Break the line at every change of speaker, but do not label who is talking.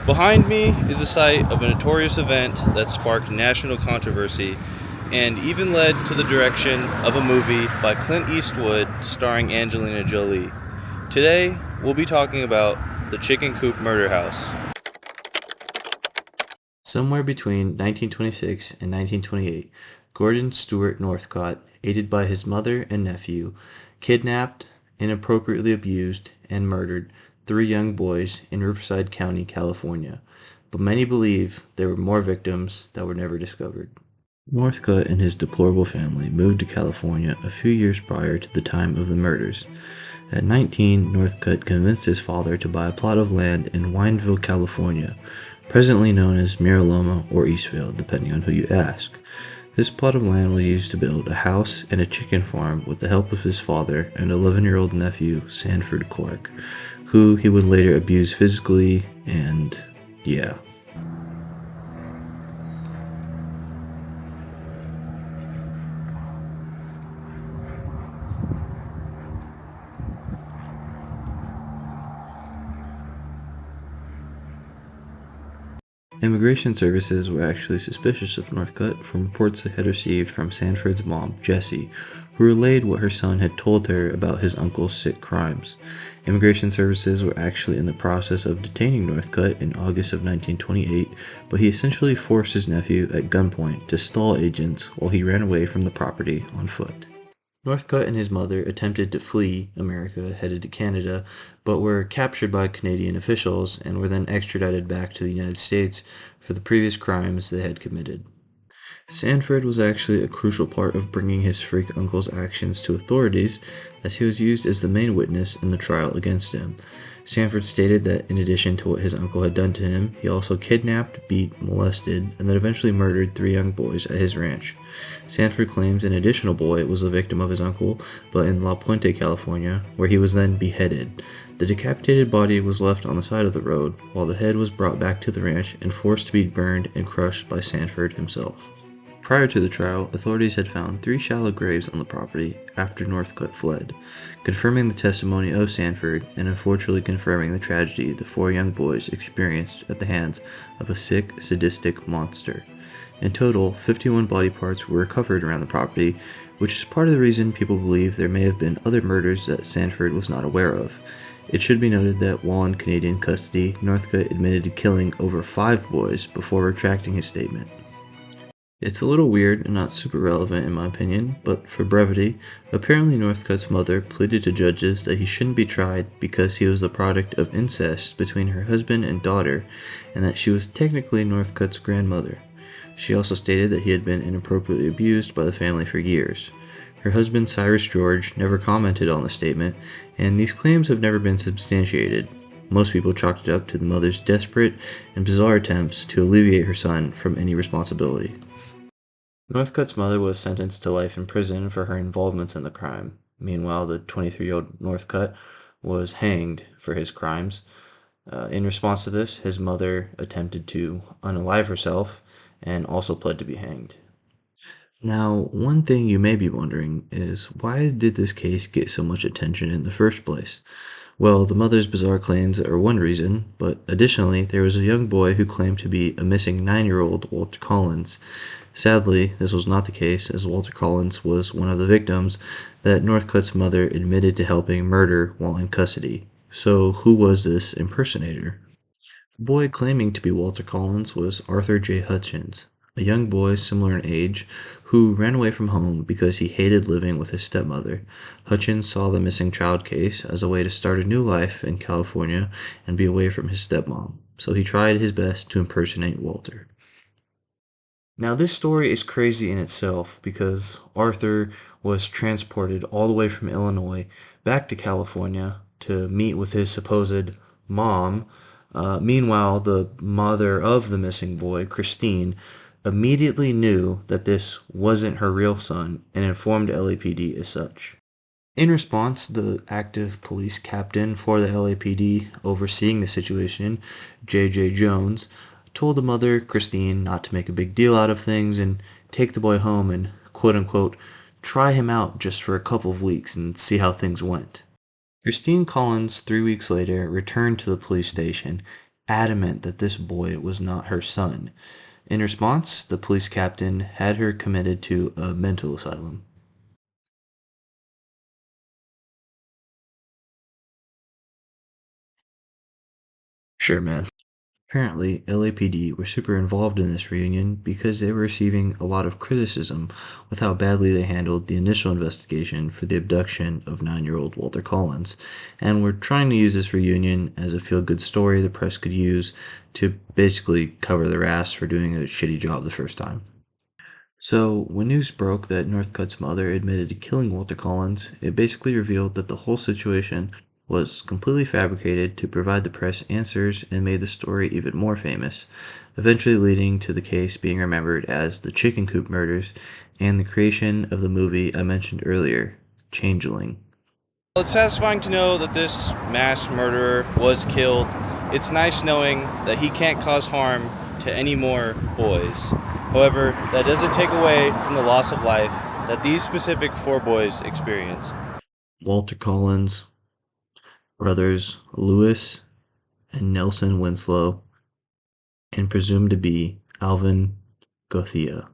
Behind me is the site of a notorious event that sparked national controversy and even led to the direction of a movie by Clint Eastwood starring Angelina Jolie. Today, we'll be talking about the Chicken Coop Murder House. Somewhere between 1926 and 1928, Gordon Stewart Northcott, aided by his mother and nephew, kidnapped, inappropriately abused, and murdered 3 young boys in Riverside County, California. But many believe there were more victims that were never discovered. Northcott and his deplorable family moved to California a few years prior to the time of the murders. At 19, Northcott convinced his father to buy a plot of land in Wineville, California, presently known as Miraloma or Eastvale, depending on who you ask. This plot of land was used to build a house and a chicken farm with the help of his father and 11-year-old nephew, Sanford Clark, who he would later abuse physically and, yeah. Immigration services were actually suspicious of Northcott from reports they had received from Sanford's mom, Jessie, who relayed what her son had told her about his uncle's sick crimes. Immigration services were actually in the process of detaining Northcott in August of 1928, but he essentially forced his nephew at gunpoint to stall agents while he ran away from the property on foot. Northcott and his mother attempted to flee America, headed to Canada, but were captured by Canadian officials and were then extradited back to the United States for the previous crimes they had committed. Sanford was actually a crucial part of bringing his freak uncle's actions to authorities, as he was used as the main witness in the trial against him. Sanford stated that in addition to what his uncle had done to him, he also kidnapped, beat, molested, and then eventually murdered 3 young boys at his ranch. Sanford claims an additional boy was the victim of his uncle, but in La Puente, California, where he was then beheaded. The decapitated body was left on the side of the road, while the head was brought back to the ranch and forced to be burned and crushed by Sanford himself. Prior to the trial, authorities had found 3 shallow graves on the property after Northcott fled, confirming the testimony of Sanford and unfortunately confirming the tragedy the 4 young boys experienced at the hands of a sick, sadistic monster. In total, 51 body parts were recovered around the property, which is part of the reason people believe there may have been other murders that Sanford was not aware of. It should be noted that while in Canadian custody, Northcott admitted to killing over 5 boys before retracting his statement. It's a little weird and not super relevant in my opinion, but for brevity, apparently Northcott's mother pleaded to judges that he shouldn't be tried because he was the product of incest between her husband and daughter, and that she was technically Northcott's grandmother. She also stated that he had been inappropriately abused by the family for years. Her husband Cyrus George never commented on the statement, and these claims have never been substantiated. Most people chalked it up to the mother's desperate and bizarre attempts to alleviate her son from any responsibility. Northcott's mother was sentenced to life in prison for her involvements in the crime. Meanwhile, the 23-year-old Northcott was hanged for his crimes. In response to this, his mother attempted to unalive herself and also pled to be hanged. Now, one thing you may be wondering is why did this case get so much attention in the first place? Well, the mother's bizarre claims are one reason, but additionally, there was a young boy who claimed to be a missing 9-year-old Walter Collins. Sadly, this was not the case, as Walter Collins was one of the victims that Northcott's mother admitted to helping murder while in custody. So, who was this impersonator? The boy claiming to be Walter Collins was Arthur J. Hutchins, a young boy similar in age who ran away from home because he hated living with his stepmother. Hutchins saw the missing child case as a way to start a new life in California and be away from his stepmom, so he tried his best to impersonate Walter. Now, this story is crazy in itself because Arthur was transported all the way from Illinois back to California to meet with his supposed mom. Meanwhile, the mother of the missing boy, Christine, immediately knew that this wasn't her real son and informed LAPD as such. In response, the active police captain for the LAPD overseeing the situation, J.J. Jones, told the mother, Christine, not to make a big deal out of things and take the boy home and, quote-unquote, try him out just for a couple of weeks and see how things went. Christine Collins, 3 weeks later, returned to the police station, adamant that this boy was not her son. In response, the police captain had her committed to a mental asylum. Sure, man. Apparently, LAPD were super involved in this reunion because they were receiving a lot of criticism with how badly they handled the initial investigation for the abduction of 9-year-old Walter Collins, and were trying to use this reunion as a feel good story the press could use to basically cover their ass for doing a shitty job the first time. So, when news broke that Northcutt's mother admitted to killing Walter Collins, it basically revealed that the whole situation was completely fabricated to provide the press answers and made the story even more famous, eventually leading to the case being remembered as the Chicken Coop murders and the creation of the movie I mentioned earlier, Changeling.
It's satisfying to know that this mass murderer was killed. It's nice knowing that he can't cause harm to any more boys. However, that doesn't take away from the loss of life that these specific 4 boys experienced.
Walter Collins, brothers Lewis and Nelson Winslow, and presumed to be Alvin Gothea.